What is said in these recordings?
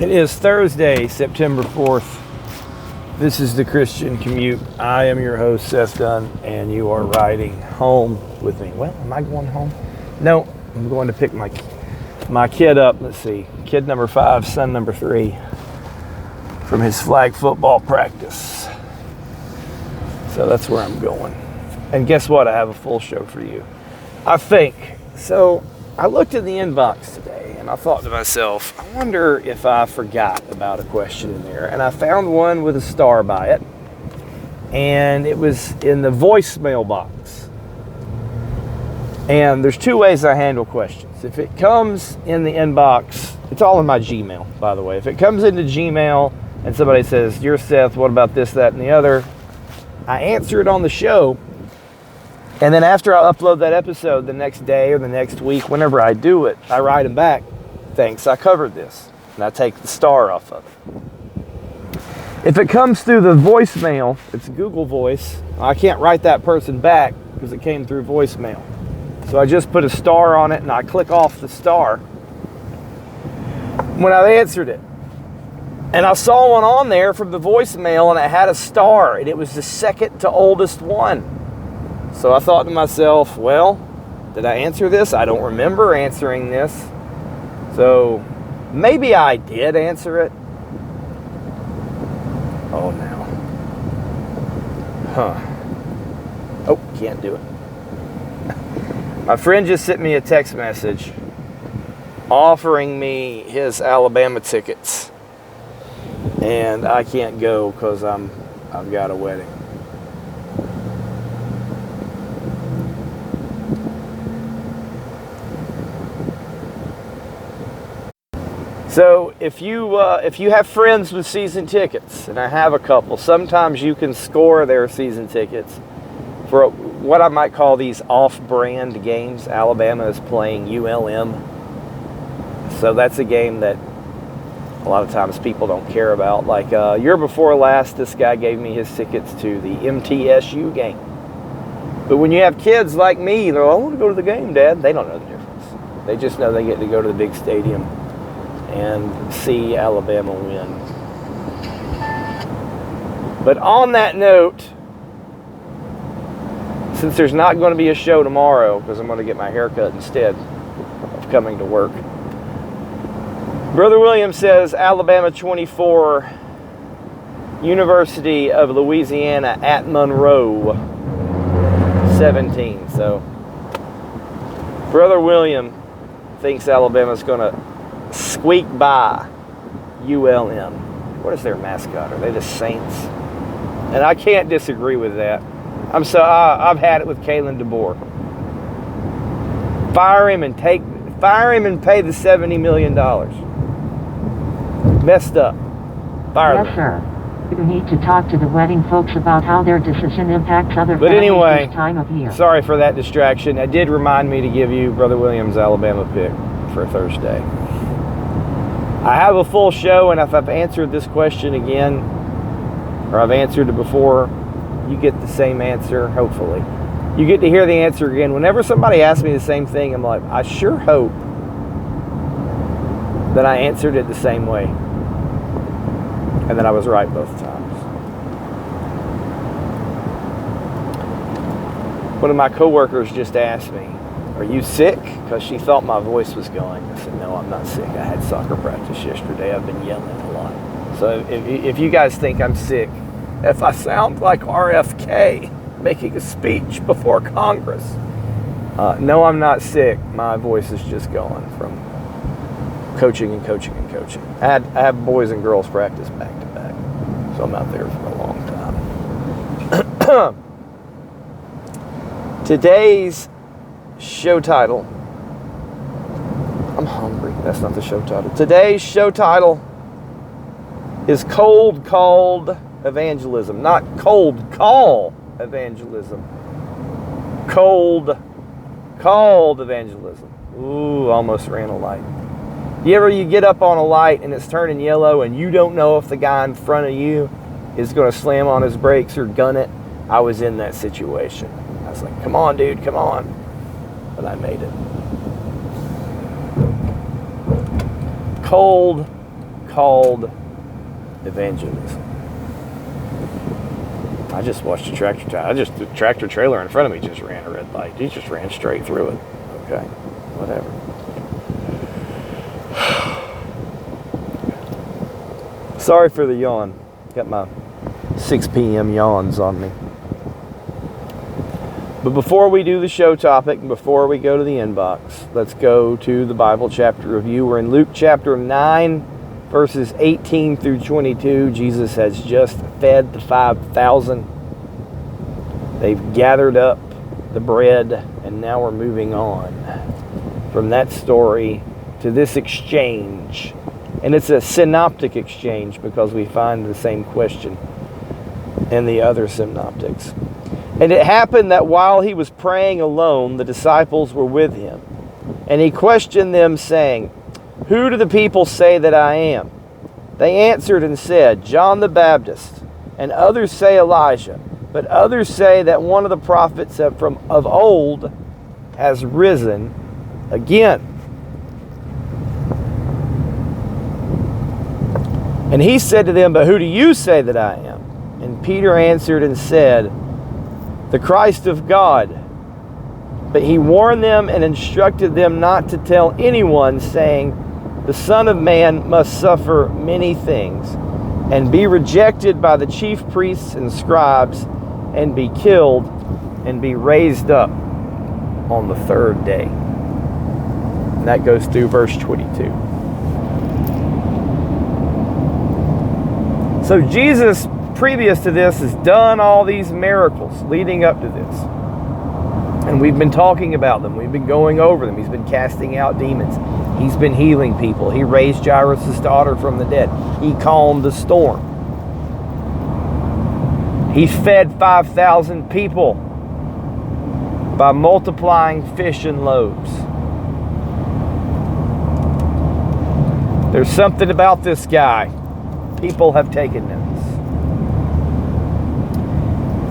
It is Thursday, September 4th. This is the Christian Commute. I am your host, Seth, and you are riding home with me. Well, am I going home? No, I'm going to pick my kid up. Let's see, kid number 5, son number 3, from his flag football practice. So that's where I'm going. And guess what? I have a full show for you. I think. So I looked in the inbox today and I thought to myself, I wonder if I forgot about a question in there. And I found one with a star by it. And it was in the voicemail box. And there's 2 ways I handle questions. If it comes in the inbox, it's all in my Gmail, by the way. If it comes into Gmail and somebody says, "Dear Seth, what about this, that, and the other?" I answer it on the show. And then after I upload that episode the next day or the next week, whenever I do it, I write them back, "Thanks, I covered this." And I take the star off of it. If it comes through the voicemail, it's Google Voice, I can't write that person back because it came through voicemail. So I just put a star on it and I click off the star when I answered it. And I saw one on there from the voicemail and it had a star and it was the second to oldest one. So I thought to myself, well, did I answer this? I don't remember answering this. So maybe I did answer it. Oh, now. Oh, can't do it. My friend just sent me a text message offering me his Alabama tickets. And I can't go because I've got a wedding. So if you have friends with season tickets, and I have a couple, sometimes you can score their season tickets for what I might call these off-brand games. Alabama is playing ULM, so that's a game that a lot of times people don't care about. Like year before last, this guy gave me his tickets to the MTSU game. But when you have kids like me, they're, "I want to go to the game, Dad." They don't know the difference. They just know they get to go to the big stadium and see Alabama win. But on that note, since there's not going to be a show tomorrow because I'm going to get my hair cut instead of coming to work, Brother William says Alabama 24, University of Louisiana at Monroe 17. So Brother William thinks Alabama's going to squeak by ULM. What is their mascot? Are they the Saints? And I can't disagree with that. I've had it with Kalen DeBoer. Fire him and pay the $70 million. Messed up. Fire Yes, them. sir. You need to talk to the wedding folks about how their decision impacts other But families anyway, this time of year. Sorry for that distraction. It did remind me to give you Brother Williams' Alabama pick for Thursday. I have a full show, and if I've answered this question again, or I've answered it before, you get the same answer, hopefully. You get to hear the answer again. Whenever somebody asks me the same thing, I'm like, I sure hope that I answered it the same way, and that I was right both times. One of my coworkers just asked me, "Are you sick?" Because she thought my voice was going. I said, "No, I'm not sick. I had soccer practice yesterday. I've been yelling a lot." So if you guys think I'm sick, if I sound like RFK making a speech before Congress, no, I'm not sick. My voice is just going from coaching and coaching and coaching. I have boys and girls practice back to back, so I'm out there for a long time. Today's show title, I'm hungry. That's not the show title. Today's show title is Cold Called Evangelism. Not Cold Call Evangelism. Cold Called Evangelism. Ooh, almost ran a light. You get up on a light and it's turning yellow and you don't know if the guy in front of you is going to slam on his brakes or gun it? I was in that situation. I was like, "Come on, dude, come on." But I made it. Cold called evangelism. I just watched a the tractor trailer in front of me just ran a red light. He just ran straight through it. Okay, whatever. Sorry for the yawn. Got my 6 p.m. yawns on me. But before we do the show topic, and before we go to the inbox, let's go to the Bible chapter review. We're in Luke chapter 9, verses 18 through 22. Jesus has just fed the 5,000. They've gathered up the bread, and now we're moving on from that story to this exchange. And it's a synoptic exchange because we find the same question in the other synoptics. And it happened that while he was praying alone, the disciples were with him. And he questioned them, saying, "Who do the people say that I am?" They answered and said, "John the Baptist, and others say Elijah, but others say that one of the prophets of old has risen again." And he said to them, "But who do you say that I am?" And Peter answered and said, "The Christ of God." But he warned them and instructed them not to tell anyone, saying, "The Son of Man must suffer many things, and be rejected by the chief priests and scribes, and be killed, and be raised up on the third day." And that goes through verse 22. So Jesus, previous to this, has done all these miracles leading up to this. And we've been talking about them. We've been going over them. He's been casting out demons. He's been healing people. He raised Jairus' daughter from the dead. He calmed the storm. He fed 5,000 people by multiplying fish and loaves. There's something about this guy. People have taken notice.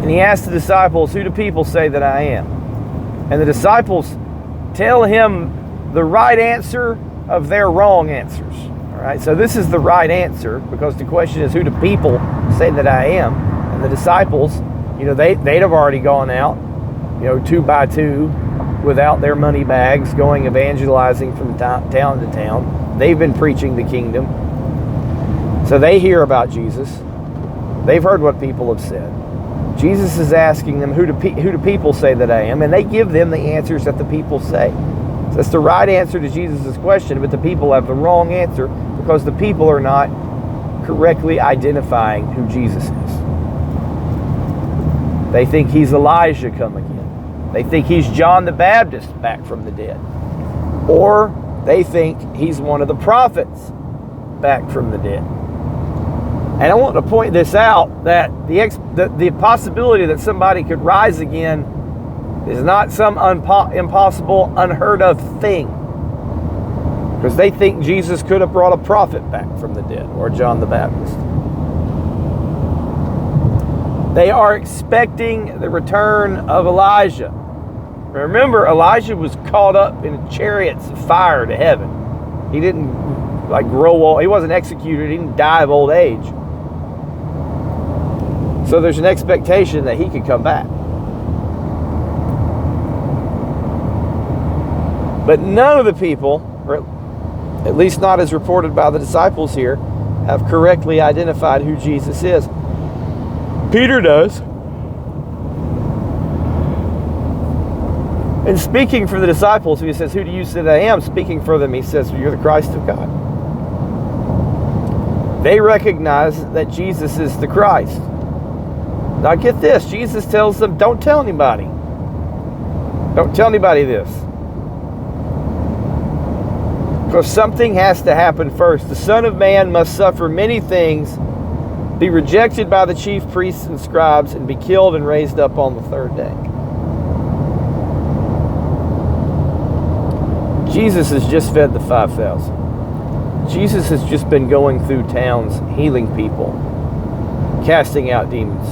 And he asked the disciples, "Who do people say that I am?" And the disciples tell him the right answer of their wrong answers. All right, so this is the right answer because the question is, who do people say that I am? And the disciples, they'd have already gone out, 2 by 2 without their money bags, going evangelizing from town to town. They've been preaching the kingdom. So they hear about Jesus. They've heard what people have said. Jesus is asking them, who do people say that I am? And they give them the answers that the people say. So that's the right answer to Jesus' question, but the people have the wrong answer because the people are not correctly identifying who Jesus is. They think he's Elijah come again. They think he's John the Baptist back from the dead. Or they think he's one of the prophets back from the dead. And I want to point this out, that the possibility that somebody could rise again is not some impossible, unheard of thing. Because they think Jesus could have brought a prophet back from the dead, or John the Baptist. They are expecting the return of Elijah. Remember, Elijah was caught up in chariots of fire to heaven. He didn't grow old. He wasn't executed. He didn't die of old age. So there's an expectation that he could come back. But none of the people, or at least not as reported by the disciples here, have correctly identified who Jesus is. Peter does. And speaking for the disciples, he says, "Who do you say that I am?" Speaking for them, he says, "You're the Christ of God." They recognize that Jesus is the Christ. Now get this, Jesus tells them, don't tell anybody. Don't tell anybody this. Because something has to happen first. The Son of Man must suffer many things, be rejected by the chief priests and scribes, and be killed and raised up on the third day. Jesus has just fed the 5,000. Jesus has just been going through towns, healing people, casting out demons,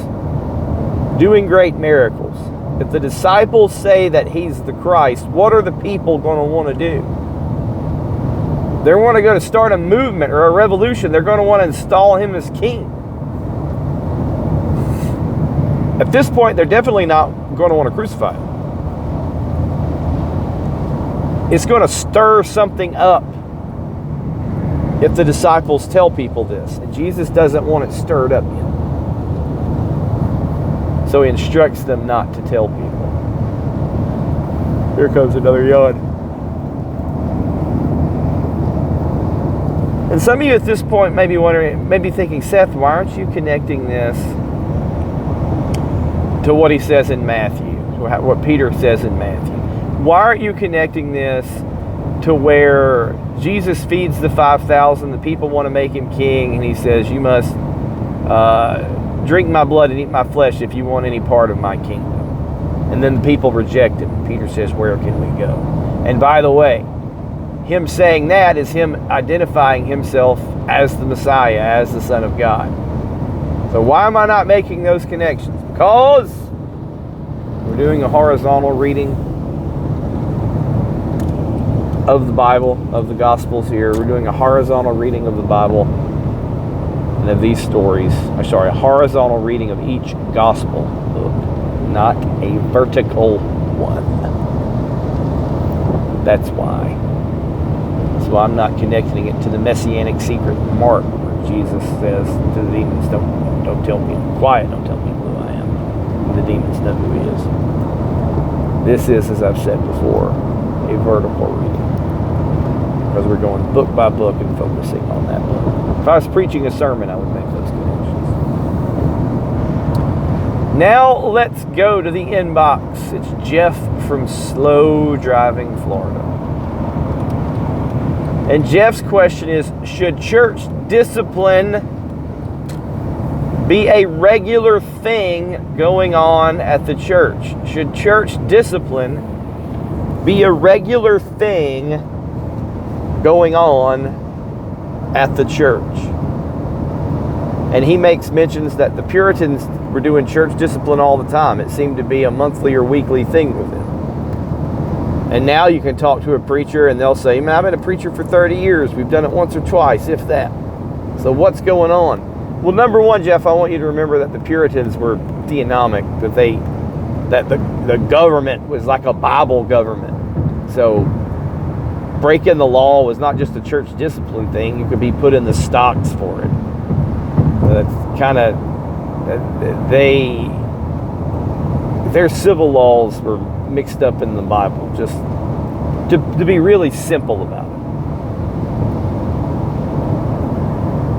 doing great miracles. If the disciples say that he's the Christ, what are the people going to want to do? They want to go to start a movement or a revolution. They're going to want to install him as king. At this point, they're definitely not going to want to crucify him. It's going to stir something up if the disciples tell people this. And Jesus doesn't want it stirred up yet. So he instructs them not to tell people. Here comes another yawn. And some of you at this point may be wondering, maybe thinking, Seth, why aren't you connecting this to what he says in Matthew, what Peter says in Matthew? Why aren't you connecting this to where Jesus feeds the 5,000, the people want to make him king, and he says, you must drink my blood and eat my flesh if you want any part of my kingdom. And then the people reject him. Peter says, where can we go? And by the way, him saying that is him identifying himself as the Messiah, as the Son of God. So why am I not making those connections? Because we're doing a horizontal reading of the Bible, of the Gospels here. We're doing a horizontal reading of the Bible and of these stories. A horizontal reading of each Gospel book, not a vertical one. That's why. That's why I'm not connecting it to the Messianic secret Mark, where Jesus says to the demons, don't tell me I'm quiet, don't tell me who I am. The demons know who he is. This is, as I've said before, a vertical reading. Because we're going book by book and focusing on that book. If I was preaching a sermon, I would make those connections. Now let's go to the inbox. It's Jeff from Slow Driving, Florida. And Jeff's question is, should church discipline be a regular thing going on at the church? Should church discipline be a regular thing going on at the church? And he makes mentions that the Puritans were doing church discipline all the time. It seemed to be a monthly or weekly thing with them. And now you can talk to a preacher and they'll say, man, I've been a preacher for 30 years. We've done it once or twice, if that. So what's going on? Well, number one, Jeff, I want you to remember that the Puritans were theonomic, that the government was like a Bible government. So breaking the law was not just a church discipline thing. You could be put in the stocks for it. That's kind of, their civil laws were mixed up in the Bible, just to be really simple about it.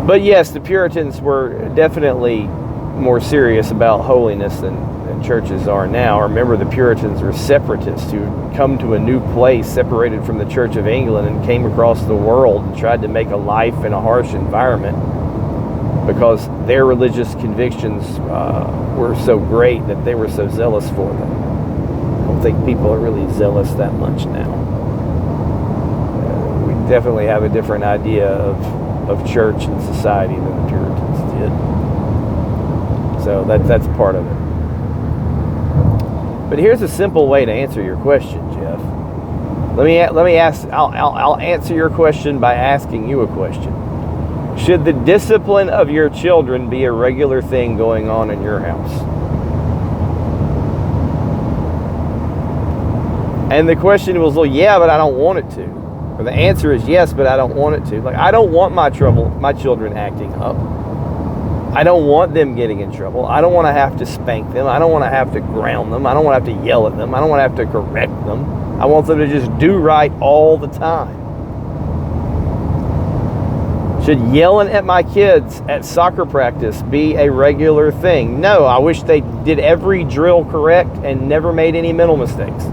But yes, the Puritans were definitely more serious about holiness than churches are now. Remember, the Puritans were separatists who come to a new place separated from the Church of England and came across the world and tried to make a life in a harsh environment because their religious convictions were so great that they were so zealous for them. I don't think people are really zealous that much now. We definitely have a different idea of church and society than the Puritans did. So that's part of it. But here's a simple way to answer your question, Jeff. Let me ask. I'll answer your question by asking you a question. Should the discipline of your children be a regular thing going on in your house? And the question was, well, yeah, but I don't want it to. Or the answer is yes, but I don't want it to. Like, I don't want my children acting up. I don't want them getting in trouble. I don't want to have to spank them. I don't want to have to ground them. I don't want to have to yell at them. I don't want to have to correct them. I want them to just do right all the time. Should yelling at my kids at soccer practice be a regular thing? No, I wish they did every drill correct and never made any mental mistakes.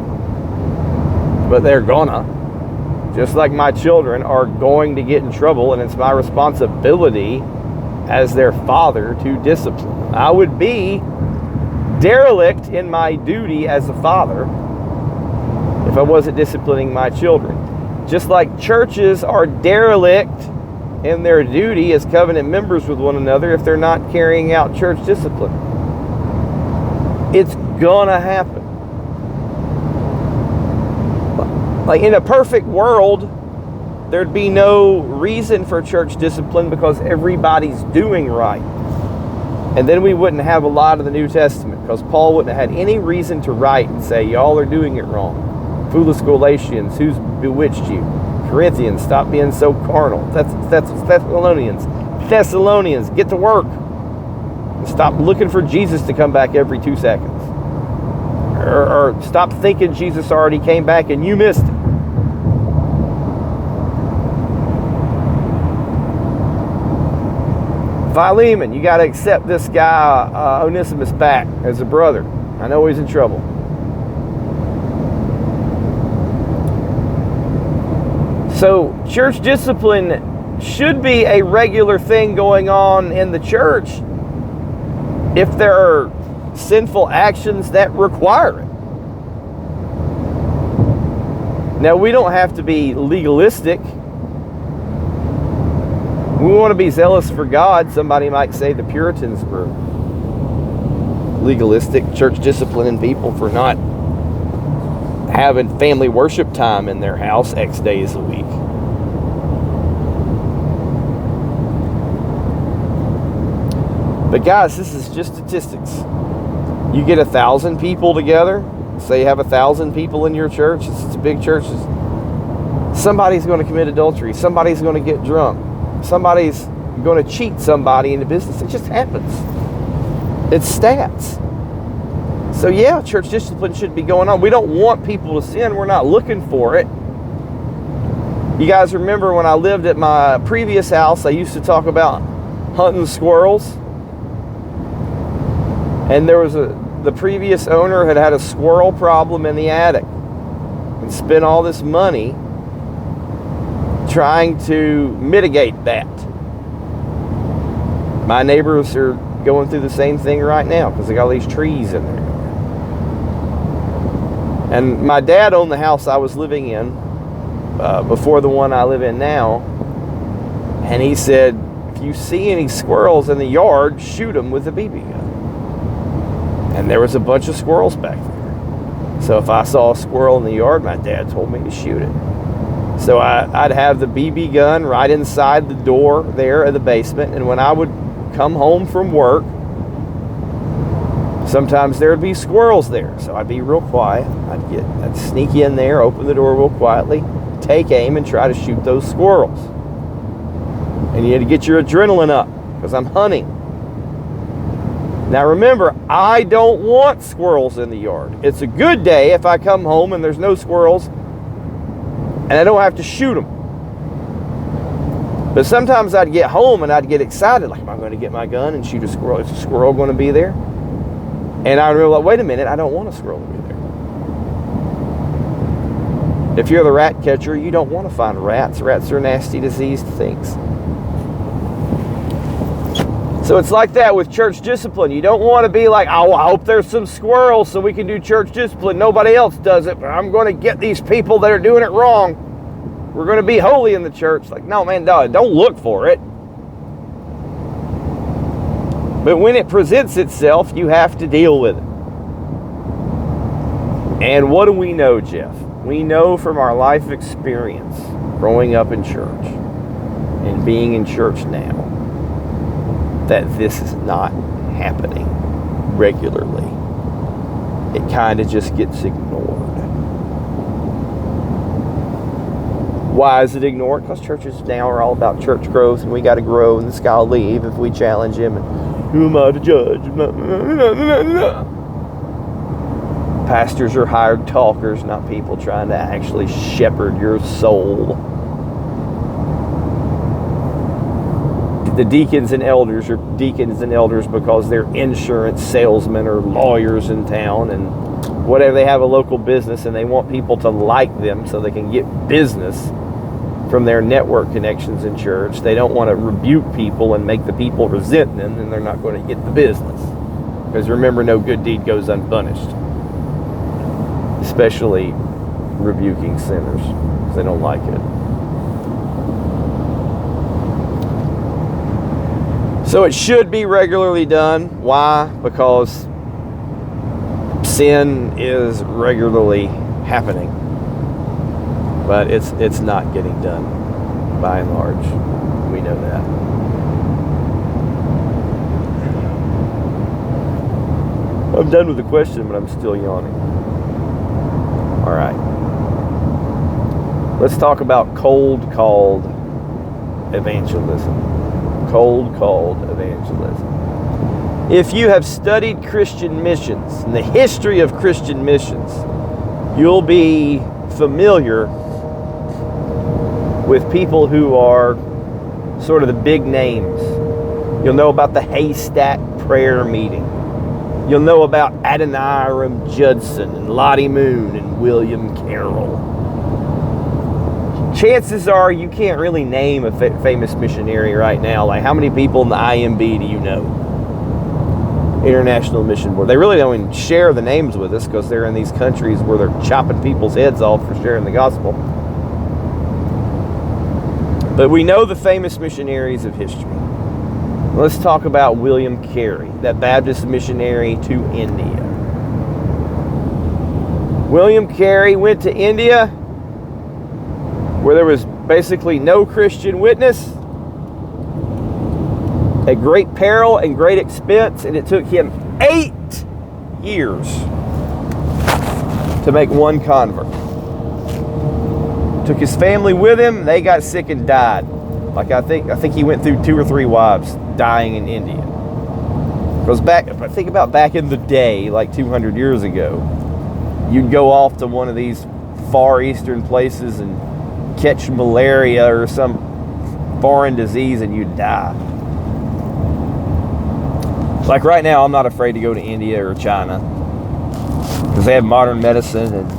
But they're gonna. Just like my children are going to get in trouble, and it's my responsibility as their father to discipline them. I would be derelict in my duty as a father if I wasn't disciplining my children. Just like churches are derelict in their duty as covenant members with one another if they're not carrying out church discipline. It's gonna happen. Like in a perfect world, there'd be no reason for church discipline because everybody's doing right. And then we wouldn't have a lot of the New Testament because Paul wouldn't have had any reason to write and say, y'all are doing it wrong. Foolish Galatians, who's bewitched you? Corinthians, stop being so carnal. That's Thessalonians, get to work. Stop looking for Jesus to come back every 2 seconds. Or stop thinking Jesus already came back and you missed it. Philemon, you got to accept this guy, Onesimus, back as a brother. I know he's in trouble. So, church discipline should be a regular thing going on in the church if there are sinful actions that require it. Now, we don't have to be legalistic. We want to be zealous for God. Somebody might say the Puritans were legalistic, church disciplining people for not having family worship time in their house X days a week. But guys, this is just statistics. You get 1,000 people together, say you have 1,000 people in your church, it's a big church, somebody's going to commit adultery, somebody's going to get drunk, somebody's going to cheat somebody into business. It just happens. It's stats. So yeah, church discipline should be going on. We don't want people to sin. We're not looking for it. You guys remember when I lived at my previous house, I used to talk about hunting squirrels. And there was the previous owner had a squirrel problem in the attic and spent all this money trying to mitigate that. My neighbors are going through the same thing right now because they got all these trees in there. And my dad owned the house I was living in before the one I live in now. And he said, if you see any squirrels in the yard, shoot them with a BB gun. And there was a bunch of squirrels back there. So if I saw a squirrel in the yard, my dad told me to shoot it. So I'd have the BB gun right inside the door there in the basement. And when I would come home from work, sometimes there'd be squirrels there. So I'd be real quiet. I'd sneak in there, open the door real quietly, take aim, and try to shoot those squirrels. And you had to get your adrenaline up because I'm hunting. Now remember, I don't want squirrels in the yard. It's a good day if I come home and there's no squirrels and I don't have to shoot them. But sometimes I'd get home and I'd get excited, like, am I going to get my gun and shoot a squirrel? Is a squirrel going to be there? And I realized, wait a minute, I don't want a squirrel to be there. If you're the rat catcher, you don't want to find rats. Rats are nasty, diseased things. So it's like that with church discipline. You don't want to be like, oh, I hope there's some squirrels so we can do church discipline. Nobody else does it, but I'm going to get these people that are doing it wrong. We're going to be holy in the church. Like, no, man, don't look for it. But when it presents itself, you have to deal with it. And what do we know, Jeff? We know from our life experience growing up in church and being in church now that this is not happening regularly. It kind of just gets ignored. Why is it ignored? Because churches now are all about church growth, and we got to grow, and this guy will leave if we challenge him. And who am I to judge? Pastors are hired talkers, not people trying to actually shepherd your soul. The deacons and elders are deacons and elders because they're insurance salesmen or lawyers in town and whatever. They have a local business and they want people to like them so they can get business from their network connections in church. They don't want to rebuke people and make the people resent them, and they're not going to get the business. Because remember, no good deed goes unpunished. Especially rebuking sinners, because they don't like it. So it should be regularly done. Why? Because sin is regularly happening. But it's not getting done. by and large. We know that. I'm done with the question, but I'm still yawning. All right. Let's talk about cold-called evangelism. Cold-called evangelism. If you have studied Christian missions and the history of Christian missions, you'll be familiar with people who are sort of the big names. You'll know about the Haystack Prayer Meeting. You'll know about Adoniram Judson and Lottie Moon and William Carroll. Chances are you can't really name a famous missionary right now. Like, how many people in the IMB do you know? International Mission Board. They really don't even share the names with us because they're in these countries where they're chopping people's heads off for sharing the gospel. But we know the famous missionaries of history. Let's talk about William Carey, that Baptist missionary to India. William Carey went to India, where there was basically no Christian witness, at great peril and great expense, and it took him 8 years to make one convert. Took his family with him. They got sick and died. Like I think he went through 2 or 3 wives dying in India. Because think about back in the day, like 200 years ago, you'd go off to one of these far eastern places and catch malaria or some foreign disease and you'd die. Like right now, I'm not afraid to go to India or China because they have modern medicine and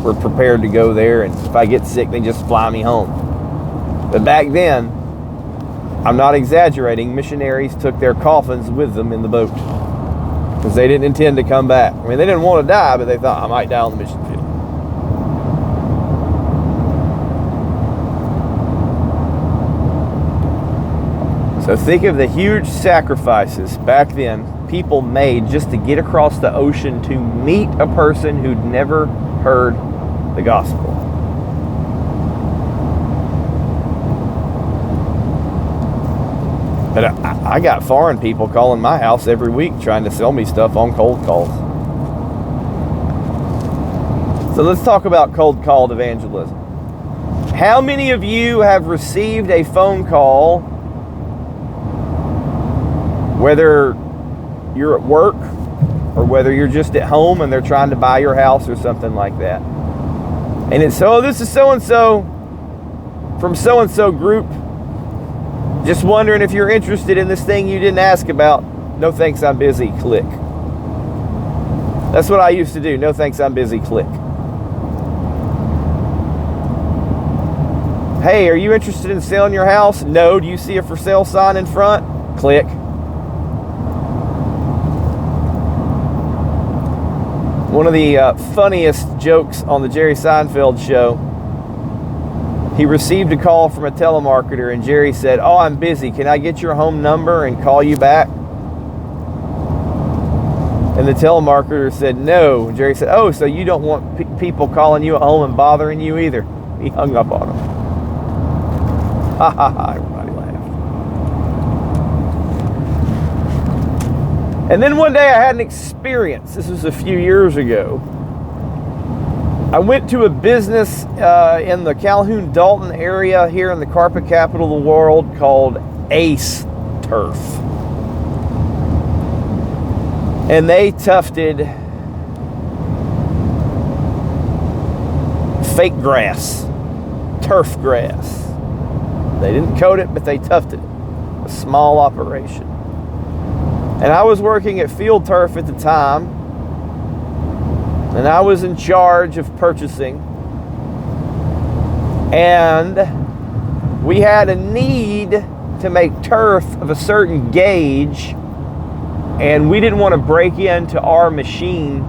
we're prepared to go there, and if I get sick, they just fly me home. But back then, I'm not exaggerating, missionaries took their coffins with them in the boat because they didn't intend to come back. I mean, they didn't want to die, but they thought, I might die on the mission field. So think of the huge sacrifices back then people made just to get across the ocean to meet a person who'd never heard the gospel. But I got foreign people calling my house every week trying to sell me stuff on cold calls. So let's talk about cold called evangelism. How many of you have received a phone call, whether you're at work or whether you're just at home and they're trying to buy your house or something like that? And it's, oh, this is so-and-so from so-and-so group. Just wondering if you're interested in this thing you didn't ask about. No thanks, I'm busy. Click. That's what I used to do. No thanks, I'm busy. Click. Hey, are you interested in selling your house? No. Do you see a for sale sign in front? Click. One of the funniest jokes on the Jerry Seinfeld show, he received a call from a telemarketer and Jerry said, oh, I'm busy. Can I get your home number and call you back? And the telemarketer said, no. Jerry said, oh, so you don't want people calling you at home and bothering you either. He hung up on him. Ha ha ha, everybody laughed. And then one day I had an experience. This was a few years ago. I went to a business in the Calhoun-Dalton area here in the carpet capital of the world called Ace Turf. And they tufted fake grass, turf grass. They didn't coat it, but they tufted it. A small operation. And I was working at Field Turf at the time, and I was in charge of purchasing. And we had a need to make turf of a certain gauge, and we didn't want to break into our machine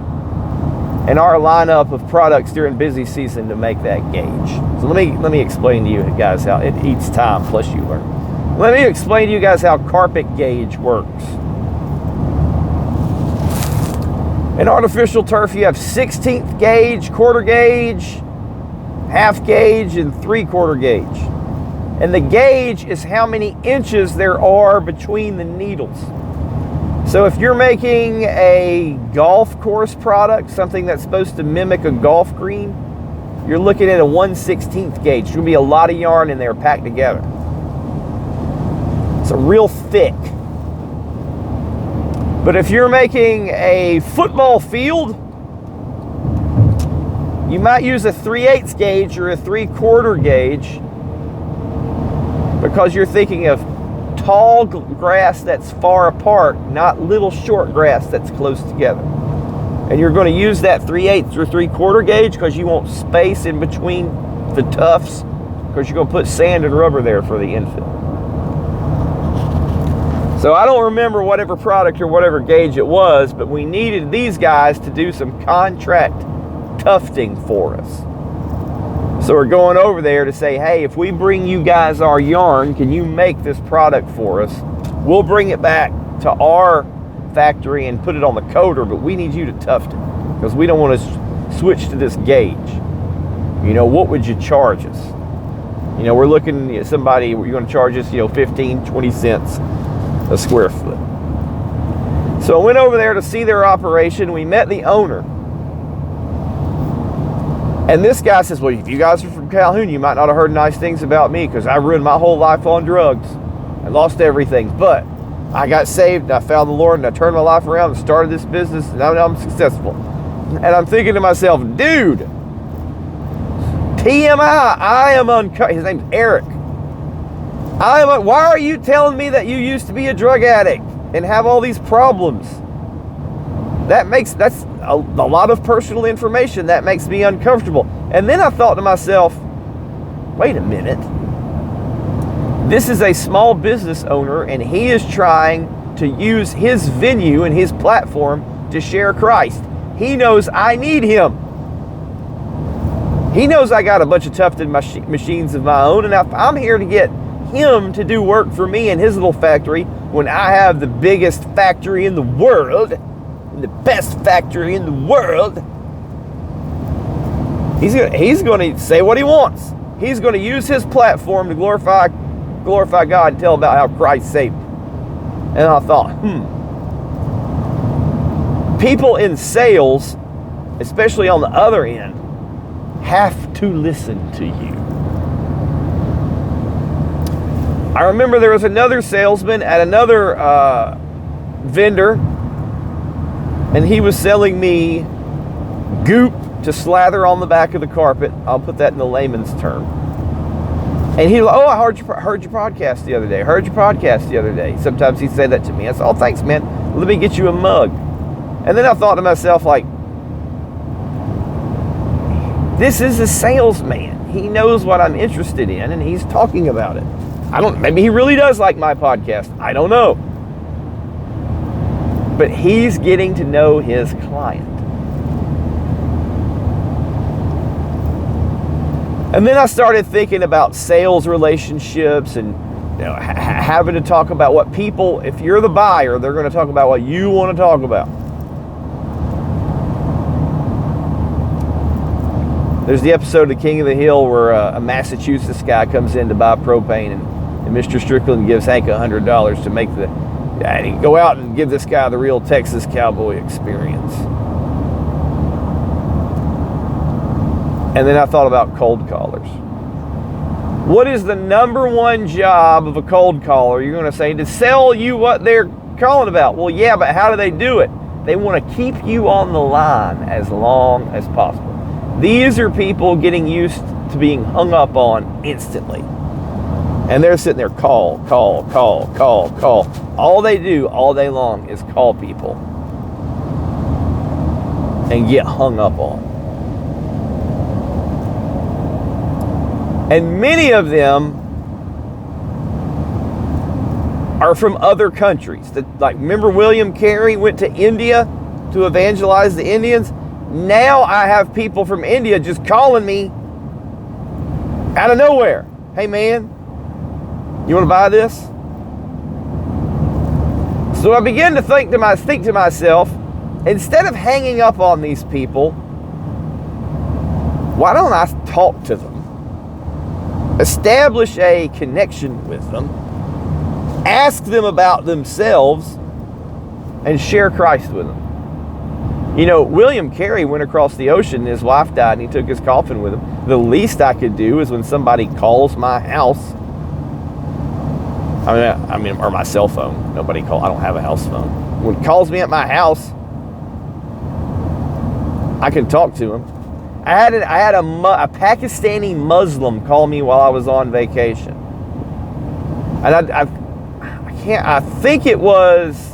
and our lineup of products during busy season to make that gauge. So let me explain to you guys how it eats time, plus you learn. Let me explain to you guys how carpet gauge works. In artificial turf, you have 16th gauge, quarter gauge, half gauge, and 3/4 gauge. And the gauge is how many inches there are between the needles. So if you're making a golf course product, something that's supposed to mimic a golf green, you're looking at a 1/16 gauge. There'll be a lot of yarn in there packed together. It's a real thick. But if you're making a football field, you might use a 3/8 gauge or a 3/4 gauge because you're thinking of tall grass that's far apart, not little short grass that's close together. And you're going to use that 3/8 or 3/4 gauge because you want space in between the tufts, because you're going to put sand and rubber there for the infill. So I don't remember whatever product or whatever gauge it was, but we needed these guys to do some contract tufting for us. So we're going over there to say, hey, if we bring you guys our yarn, can you make this product for us? We'll bring it back to our factory and put it on the coater, but we need you to tuft it because we don't want to switch to this gauge. You know, what would you charge us? You know, we're looking at somebody, you're going to charge us, 15, 20 cents a square foot. So I went over there to see their operation. We met the owner. And this guy says, well, if you guys are from Calhoun, you might not have heard nice things about me because I ruined my whole life on drugs. I lost everything. But I got saved and I found the Lord and I turned my life around and started this business and now I'm successful. And I'm thinking to myself, dude, TMI, I am his name's Eric. Why are you telling me that you used to be a drug addict and have all these problems? That's a lot of personal information. That makes me uncomfortable. And then I thought to myself, wait a minute. This is a small business owner and he is trying to use his venue and his platform to share Christ. He knows I need him. He knows I got a bunch of tufted machines of my own, and I'm here to get him to do work for me in his little factory when I have the biggest factory in the world, the best factory in the world. He's going to say what he wants. He's going to use his platform to glorify God and tell about how Christ saved him. And I thought, people in sales, especially on the other end, have to listen to you. I remember there was another salesman at another vendor, and he was selling me goop to slather on the back of the carpet. I'll put that in the layman's term. And he was like, oh, I heard your podcast the other day. Heard your podcast the other day. Sometimes he'd say that to me. I said, oh, thanks, man. Let me get you a mug. And then I thought to myself, like, this is a salesman. He knows what I'm interested in, and he's talking about it. Maybe he really does like my podcast. I don't know. But he's getting to know his client. And then I started thinking about sales relationships and having to talk about what people, if you're the buyer, they're going to talk about what you want to talk about. There's the episode of King of the Hill where a Massachusetts guy comes in to buy propane and Mr. Strickland gives Hank $100 to make go out and give this guy the real Texas cowboy experience. And then I thought about cold callers. What is the number one job of a cold caller? You're going to say, to sell you what they're calling about. Well, yeah, but how do they do it? They want to keep you on the line as long as possible. These are people getting used to being hung up on instantly. And they're sitting there, call. All they do all day long is call people and get hung up on. And many of them are from other countries. Like, remember William Carey went to India to evangelize the Indians? Now I have people from India just calling me out of nowhere. Hey man, you want to buy this? So I began to think to myself, instead of hanging up on these people, why don't I talk to them? establish a connection with them, ask them about themselves, and share Christ with them. You know, William Carey went across the ocean and his wife died and he took his coffin with him. The least I could do is when somebody calls my house, I mean, or my cell phone. I don't have a house phone. When he calls me at my house, I can talk to him. I had a Pakistani Muslim call me while I was on vacation. And I think it was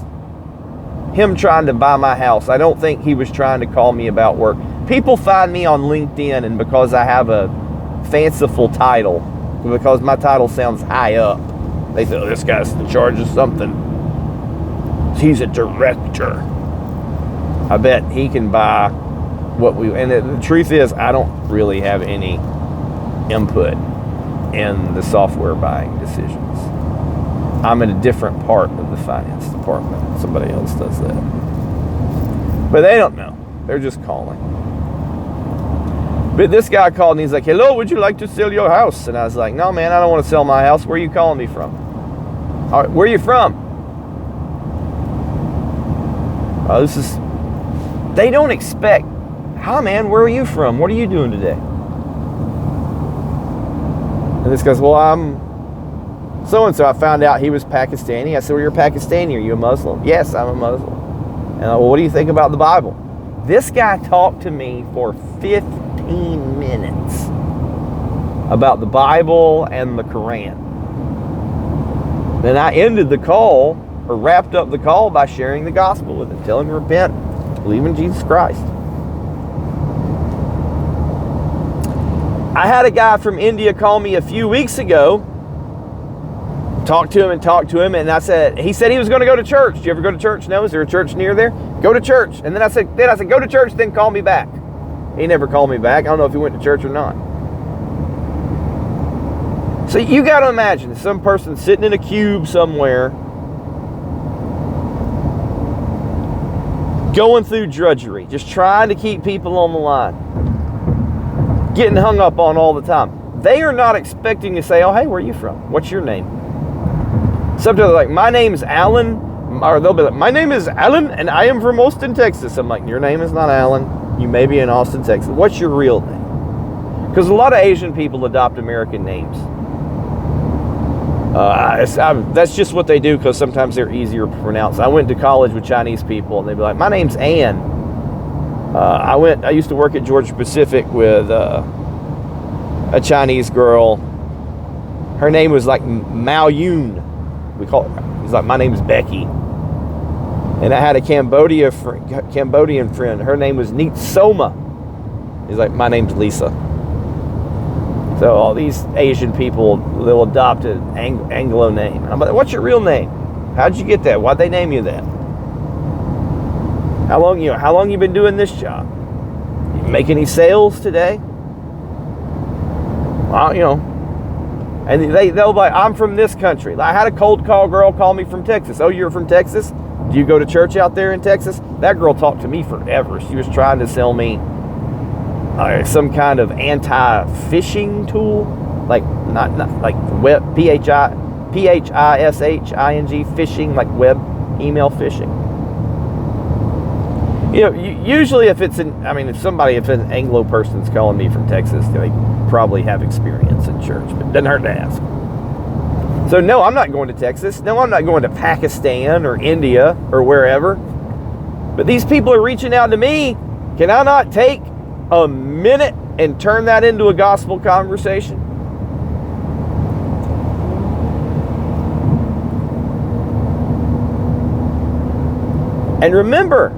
him trying to buy my house. I don't think he was trying to call me about work. People find me on LinkedIn, and because I have a fanciful title, because my title sounds high up, they say, oh, this guy's in charge of something. He's a director. I bet he can buy what we... And the truth is, I don't really have any input in the software buying decisions. I'm in a different part of the finance department. Somebody else does that. But they don't know. They're just calling. But this guy called and he's like, hello, would you like to sell your house? And I was like, no, man, I don't want to sell my house. Where are you calling me from? All right, where are you from? They don't expect, hi, man, where are you from? What are you doing today? And this guy's, well, I'm so-and-so. I found out he was Pakistani. I said, well, you're Pakistani. Are you a Muslim? Yes, I'm a Muslim. And I, well, what do you think about the Bible? This guy talked to me for 15 minutes about the Bible and the Quran. Then I ended the call, or wrapped up the call, by sharing the gospel with him, telling him to repent, believe in Jesus Christ. I had a guy from India call me a few weeks ago, talked to him, and he said he was going to go to church. Do you ever go to church? No? Is there a church near there? Go to church. And then I said, go to church, then call me back. He never called me back. I don't know if he went to church or not. So you got to imagine some person sitting in a cube somewhere, going through drudgery, just trying to keep people on the line, getting hung up on all the time. They are not expecting to say, oh, hey, where are you from? What's your name? Sometimes they're like, my name's Alan, or they'll be like, my name is Alan, and I am from Austin, Texas. I'm like, your name is not Alan. You may be in Austin, Texas. What's your real name? Because a lot of Asian people adopt American names. That's just what they do, because sometimes they're easier to pronounce. I went to college with Chinese people, and they'd be like, my name's Ann. I used to work at Georgia Pacific with a Chinese girl. Her name was like Mao Yun. He's like, my name's Becky. And I had a Cambodian friend. Her name was Neat Soma. He's like, my name's Lisa. So all these Asian people, they'll adopt an Anglo name. And I'm like, what's your real name? How'd you get that? Why'd they name you that? How long you been doing this job? You make any sales today? Well, and they'll be like, I'm from this country. I had a cold call girl call me from Texas. Oh, you're from Texas? Do you go to church out there in Texas? That girl talked to me forever. She was trying to sell me some kind of anti-phishing tool, like not like web phishing, phishing, like web email phishing. Usually if an Anglo person's calling me from Texas, they probably have experience in church, but it doesn't hurt to ask. So no, I'm not going to Texas. No, I'm not going to Pakistan or India or wherever. But these people are reaching out to me. Can I not take a minute and turn that into a gospel conversation? And remember,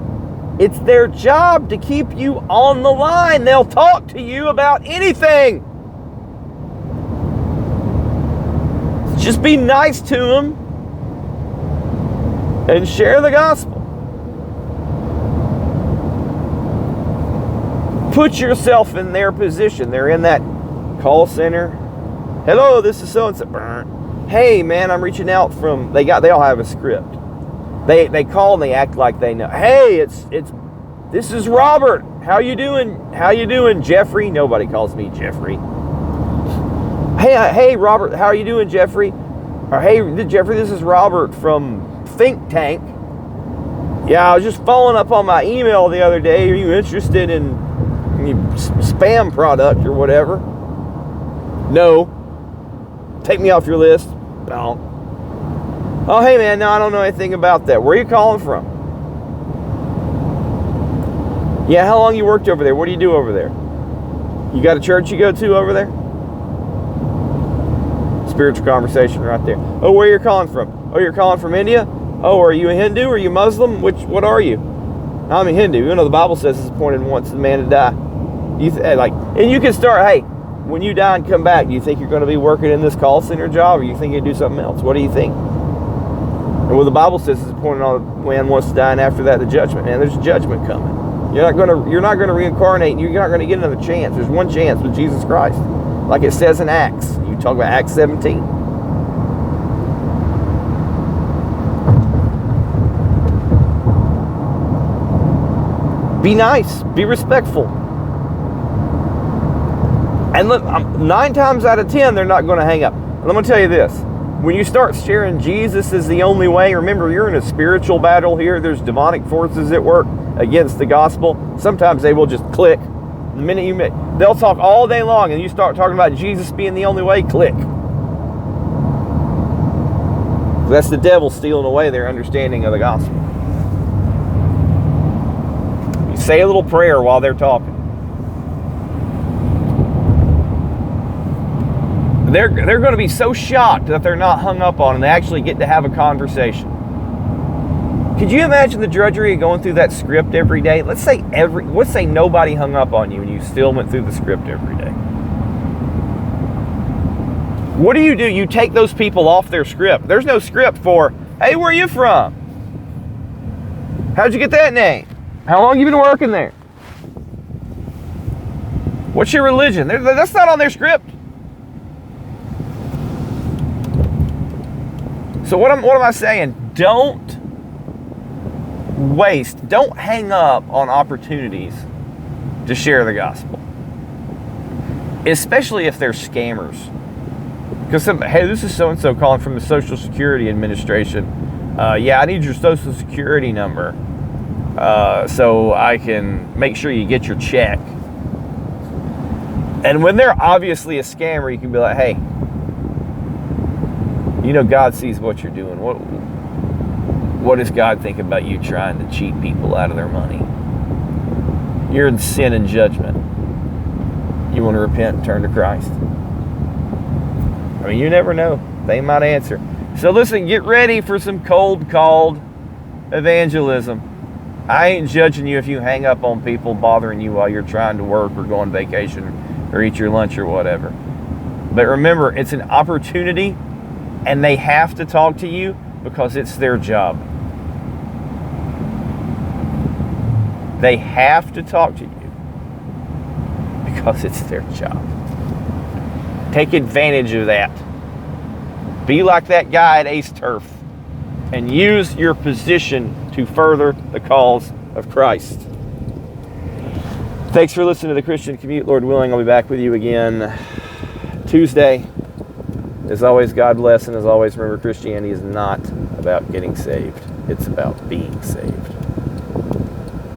it's their job to keep you on the line. They'll talk to you about anything. Just be nice to them and share the gospel. Put yourself in their position. They're in that call center. Hello, this is so-and-so. Hey, man, I'm reaching out from... They all have a script. They call and they act like they know. Hey, this is Robert. How you doing? How you doing, Jeffrey? Nobody calls me Jeffrey. Hey, Robert, how are you doing, Jeffrey? Or, hey, Jeffrey, this is Robert from Think Tank. Yeah, I was just following up on my email the other day. Are you interested in spam product or whatever? No. Take me off your list. No. Oh, hey, man, no, I don't know anything about that. Where are you calling from? Yeah, how long you worked over there? What do you do over there? You got a church you go to over there? Spiritual conversation right there. Oh, where you're calling from? Oh, you're calling from India? Oh, are you a Hindu? Are you Muslim? What are you? I'm a Hindu. You know, the Bible says it's appointed once the man to die. And you can start, hey, when you die and come back, do you think you're going to be working in this call center job, or you think you do something else? What do you think? And well, the Bible says it's appointed on a man wants to die, and after that, the judgment. Man, there's judgment coming. You're not going to reincarnate, and you're not going to get another chance. There's one chance with Jesus Christ, like it says in Acts. You talk about Acts 17. Be nice. Be respectful. And look, 9 times out of 10, they're not going to hang up. And I'm going to tell you this. When you start sharing Jesus is the only way, remember, you're in a spiritual battle here. There's demonic forces at work against the gospel. Sometimes they will just click. The minute they'll talk all day long, and you start talking about Jesus being the only way, click. That's the devil stealing away their understanding of the gospel. You say a little prayer while they're talking. They're going to be so shocked that they're not hung up on and they actually get to have a conversation. Could you imagine the drudgery of going through that script every day? Let's say nobody hung up on you and you still went through the script every day. What do? You take those people off their script. There's no script for, hey, where are you from? How'd you get that name? How long you been working there? What's your religion? That's not on their script. So what am I saying? Don't hang up on opportunities to share the gospel. Especially if they're scammers. Because hey, this is so-and-so calling from the Social Security Administration. Yeah, I need your Social Security number so I can make sure you get your check. And when they're obviously a scammer, you can be like, hey, you know God sees what you're doing. What does God think about you trying to cheat people out of their money? You're in sin and judgment. You want to repent and turn to Christ? I mean, you never know. They might answer. So listen, get ready for some cold-called evangelism. I ain't judging you if you hang up on people bothering you while you're trying to work or go on vacation or eat your lunch or whatever. But remember, it's an opportunity. And they have to talk to you because it's their job. They have to talk to you because it's their job. Take advantage of that. Be like that guy at Ace Turf and use your position to further the cause of Christ. Thanks for listening to the Christian Commute. Lord willing, I'll be back with you again Tuesday. As always, God bless, and as always, remember, Christianity is not about getting saved. It's about being saved.